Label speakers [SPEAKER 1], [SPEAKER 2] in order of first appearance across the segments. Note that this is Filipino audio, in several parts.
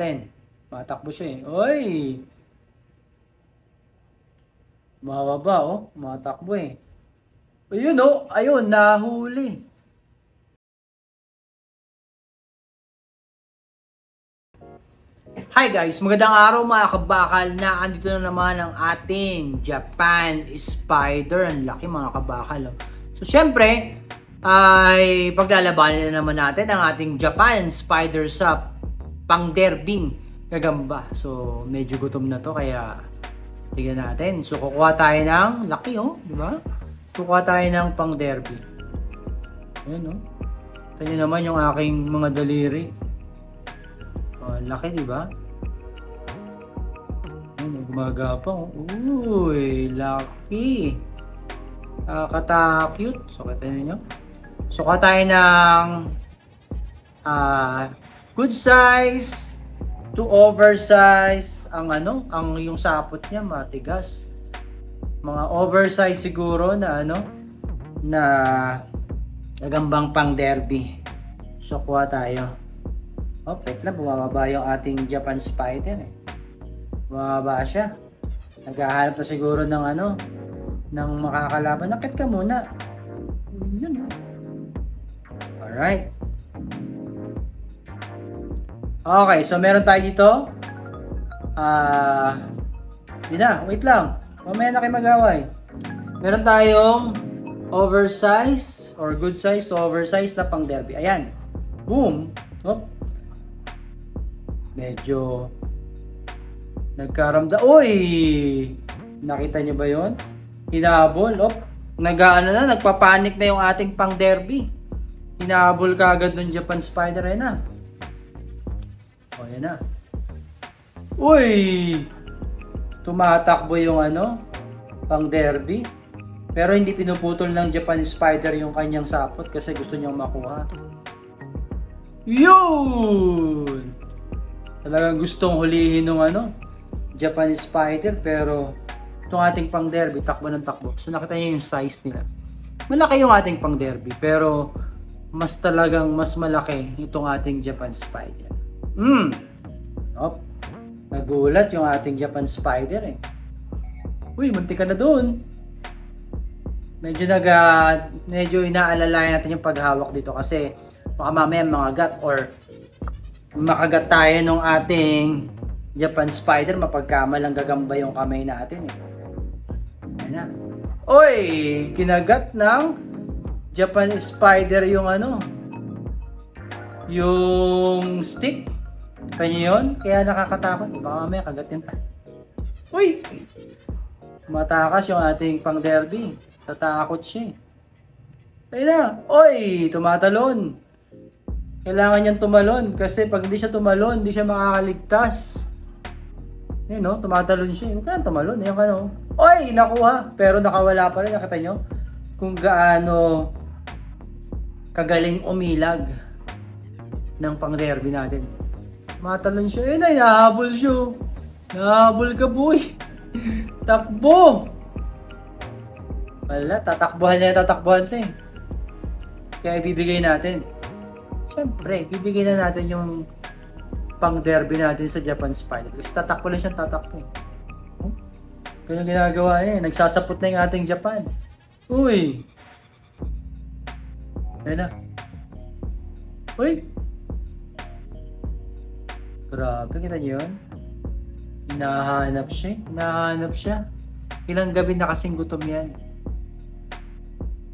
[SPEAKER 1] natin. Matakbo siya eh. Oy! Mababa oh. Matakbo eh. Ayun oh. Ayun, nahuli. Hi guys! Magandang araw mga kabakal na andito na naman ang ating Japan Spider. Ang laki mga kabakal oh. So syempre, ay paglalabanan na naman natin ang ating Japan Spider sa pang-derbing gagamba. So medyo gutom na to kaya tignan natin. So kukuha tayo ng laki oh, di ba? Kukuha tayo ng pang-derby. Ayun oh. Ito naman yung aking mga daliri. Oh, laki di ba? Ayun, gumagapang. Uy, laki. Kata-cute. So kita niyo. So kuha tayo ng good size to oversize ang ang yung sapot niya matigas. Mga oversize siguro na na gagambang pang derby. So kuha tayo. Oh, pet na bumababa yung ating Japan Spider eh. Bumababa siya. Naghahanap na siguro ng ng makakalaban. Nakit ka muna. Yun. Alright. Okay, so meron tayo dito. Yun na, wait lang. Mamaya na kayo mag-away. Meron tayong oversize or good size to oversize na pang derby. Ayan. Boom. Oh. Medyo nagkaramda. Uy! Nakita niyo ba yon? Hinabol. Oh. Nagpapanik na yung ating pang derby. Hinabol kaagad ng Japan Spider. Ayan na. O, yan na. Uy! Tumatakbo yung pang derby. Pero hindi pinuputol ng Japan Spider yung kanyang sapot kasi gusto niyang makuha. Yun! Talagang gustong hulihin ng Japan Spider pero itong ating pang derby takbo ng takbo. So nakita niyo yung size nila. Malaki yung ating pang derby pero mas malaki itong ating Japan Spider. Nagulat yung ating Japan Spider eh. Uy, muntik ka na doon. Medyo inaalalayan natin yung paghawak dito kasi baka mamaya makagat or makagat tayo ng ating Japan Spider, mapagkamalang gagamba yung kamay natin eh. Ayan na. Uy, kinagat ng Japan Spider yung yung stick. Kanya yun? Kaya nakakatakot. Baka mamaya kagatin pa. Uy! Tumatakas yung ating pang derby. Tatakot siya eh. Ayun na. Uy! Tumatalon. Kailangan niyang tumalon. Kasi pag hindi siya tumalon, hindi siya makakaligtas. Ayun no? Tumatalon siya. Huwag ka nang tumalon. Ayun ka no? Uy! Nakuha. Pero nakawala pa rin. Nakita nyo? Kung gaano kagaling umilag ng pang derby natin. Matalon siya. Ayun ay, nahabol siya. Nahabol ka, boy. Takbo. Wala, tatakbuhan to eh. Kaya ibibigay natin. Siyempre, ibibigay na natin yung pang derby natin sa Japan Spider. Kasi tatakbo lang siya, tatakbo eh. Kaya ginagawa eh. Nagsasapot na yung ating Japan. Uy. Ayun na. Uy. Grabe, kita niyo yun? Hinahanap siya. Ilang gabi na kasing gutom yan.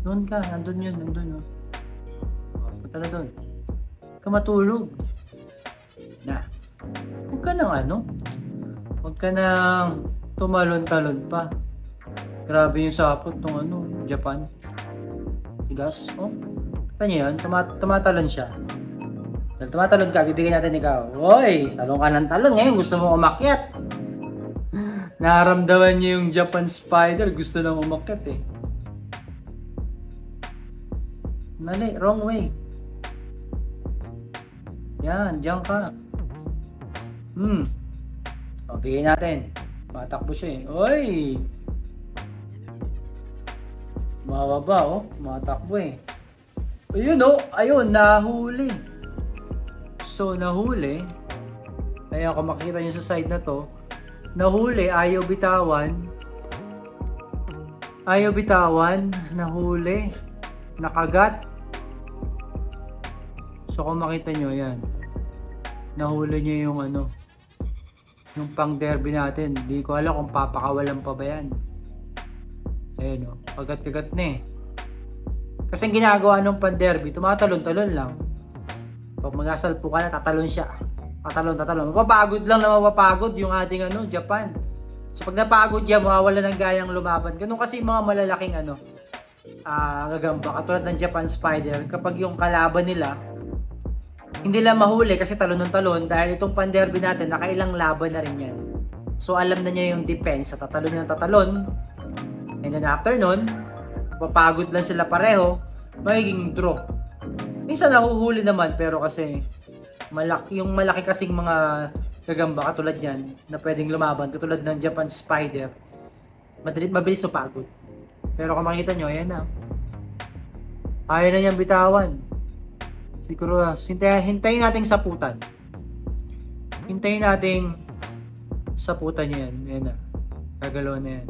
[SPEAKER 1] Doon ka, nandun yun. Oh. Punta na doon. Matulog. Na. Huwag ka nang huwag ka nang tumalon-talon pa. Grabe yung sapot ng Japan. Tigas. Oh. Kita niyo yun? Tumatalon siya. Dahil tumatalon ka, bibigyan natin ikaw. Hoy, talong ka ng talong eh. Gusto mo umakyat. Naramdaman niya yung Japan Spider. Gusto nang umakyat eh. Mali, wrong way. Yan, diyan ka. O, bigyan natin. Matakbo siya eh. Hoy! Mababa oh. Matakbo eh. Ayun oh. Ayun, nahuli. So, nahuli. Ayan, kung makikita nyo sa side na to, nahuli, ayaw bitawan. Ayaw bitawan, nahuli, nakagat. So kung makita nyo, yan. Nahuli nyo yung ano, yung pang derby natin. Hindi ko alam kung papakawalan pa ba yan. Ayan o, kagat-kagat na eh. Kasi ang ginagawa ng pang derby, tumatalon-talon lang. Pag magasalpo ka na, tatalon siya. Tatalon. Mapapagod lang na mapapagod yung ating ano, Japan. So pag napagod yan, mawawala ng gayang lumaban. Ganun kasi yung mga malalaking ano, gagamba. Katulad ng Japan Spider, kapag yung kalaban nila, hindi lang mahuli kasi talon ng talon dahil itong panderby natin nakailang laban na rin yan. So alam na niya yung defense, tatalon niya ng tatalon. And then after nun, papagod lang sila pareho, magiging draw. Minsan nahuhuli naman pero kasi yung malaki kasing mga gagamba katulad yan na pwedeng lumaban katulad ng Japan Spider, mabilis pagod. Pero kung makita nyo, ayan na. Ayaw na niyang bitawan. Siguro, hintayin nating saputan. Hintayin nating saputan niya yan. Yan na. Gagalaw na yan.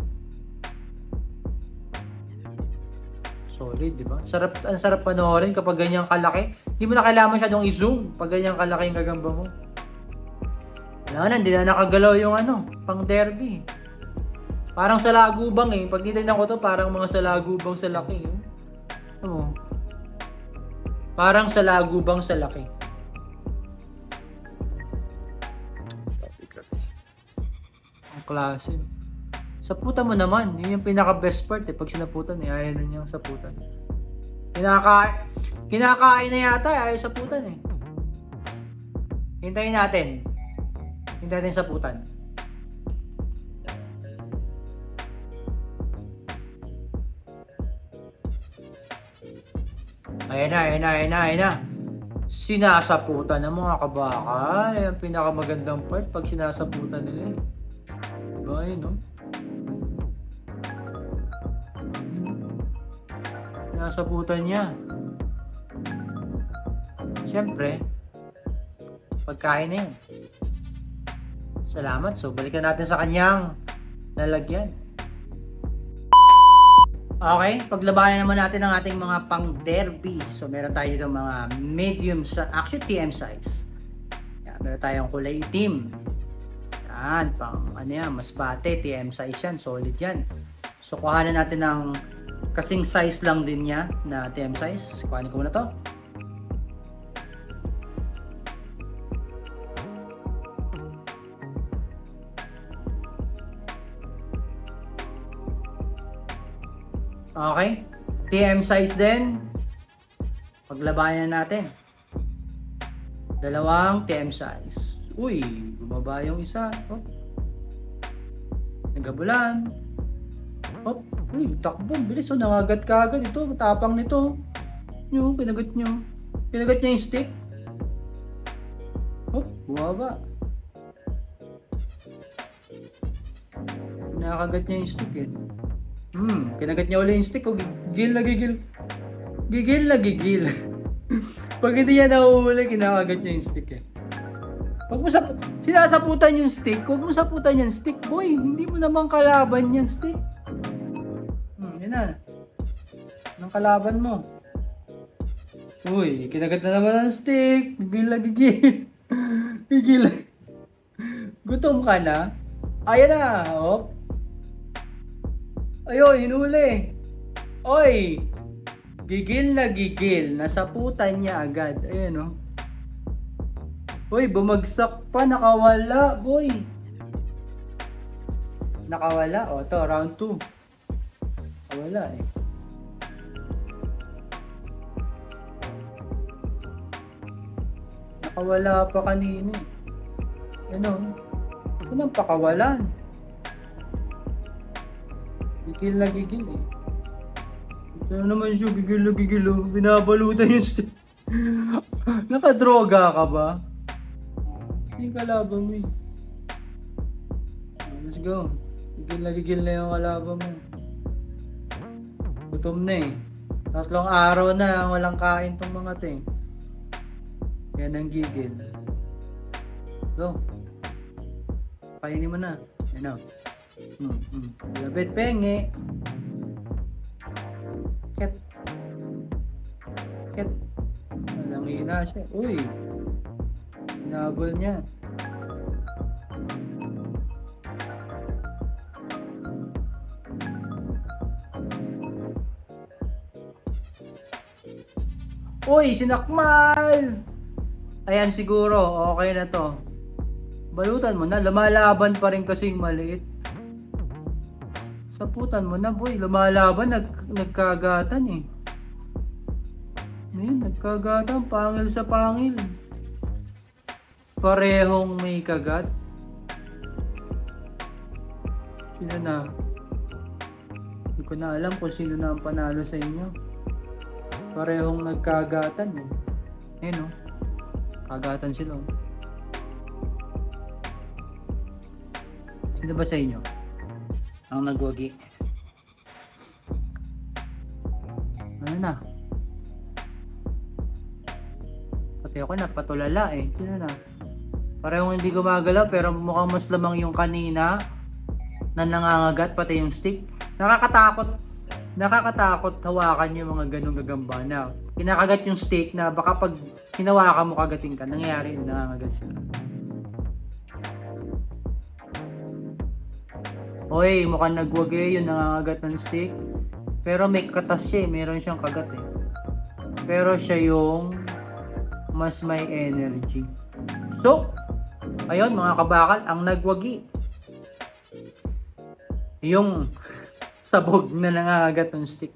[SPEAKER 1] Solid, di ba? Ang sarap panoorin kapag ganyang kalaki. Hindi mo na kailangan masyadong i-zoom pag ganyang kalaki yung gagamba mo. Wala na, hindi na nakagalaw yung ano, pang derby. Parang sa lagubang eh. Pag titignan ko to, parang mga sa lagubang sa laki. Ano? Parang sa lagubang sa laki. Ang klase. Saputan mo naman. Yun yung pinaka best part eh. Pag sinaputan eh. Ayaw na niyang saputan. Kinakain na yata eh. Ayaw saputan eh. Hintayin natin. Hintayin natin saputan. Ayan na. Sinasaputan ng mga kabaka. Ayan, pinakamagandang part pag sinasaputan nila. Diba yun, no? Sinasaputan niya. Siyempre, pagkain na yun. Salamat. So, balikan natin sa kanyang lalagyan. Okay, paglabanan naman natin ang ating mga pang derby. So meron tayo dito mga medium sa actually TM size. Yan, meron tayong kulay itim. Yan, pang ano yan, masbate, TM size yan, solid yan. So kuhanan natin ng kasing size lang din niya na TM size. Kuhanin ko muna to. Okay, TM size din. Paglabanan natin. Dalawang TM size. Uy, bumaba yung isa. Oh. Nagabulan. Oh, uy, takbo, bilis. Oh, nangagat ka agad ito. Tapang nito. Yung pinagat nyo. Pinagat niya yung stick. Oh, bumaba. Nakagat niya yung stick eh. Kinagat niya ulit yung stick. Gigil na gigil. Gigil na gigil. Pag hindi niya nahuhuli, kinakagat niya yung stick eh. Pag mo sinasaputan yung stick, huwag mo saputan yung stick, boy. Hindi mo naman kalaban yan stick. Yan na. Anong kalaban mo? Uy, kinagat na naman ang stick. Gigil na gigil. Gigil. Gutom ka na? Ayan na. Oh. Ayoy, hinuli. Oy, gigil na gigil. Nasaputan niya agad. Ayan o. Uy, bumagsak pa. Nakawala, boy. Nakawala. O, to, round 2. Nakawala eh. Nakawala pa kanina eh. Ano? Anong pakawalan? Gigil na gigil eh. Ito naman siya, gigil na gigil oh. Binabalutan yung stick. Nakadroga ka ba? Yung kalaban mo eh. Let's go. Gigil na yung kalaban mo. Gutom na eh. 3 araw na walang kain tong mga to eh. Yan ang gigil. Go. Kainin mo na. Ano? Labit penge. Ket. Ket. Nangihina siya. Uy. Hinabol niya. Uy, sinakmal! Ayan siguro, okay na to. Balutan mo na, lumalaban pa rin kasi yung maliit. Saputan mo na boy, lumalaban, nagkagatan eh. Ayun, nagkagatan, pangil sa pangil. Parehong may kagat. Sino na? Hindi ko na alam kung sino na ang panalo sa inyo. Parehong nagkagatan eh. Ayun oh. Kagatan sila oh. Sino ba sa inyo ang nagwagi? Ano na? Pati ako napatulala eh. Sino na? Parehong hindi gumagalaw pero mukhang mas lamang yung kanina na nangangagat pati yung stick. Nakakatakot hawakan yung mga ganong gagamba na kinakagat yung stick na baka pag hinawakan mo kagating ka, nangyayari yung nangangagat sila. Oy, mukhang nagwagi yung nangangagat ng stick. Pero may katas siya eh, meron siyang kagat eh. Pero siya yung mas may energy. So, ayun mga kabakal, ang nagwagi. Yung sabog na nangangagat ng stick.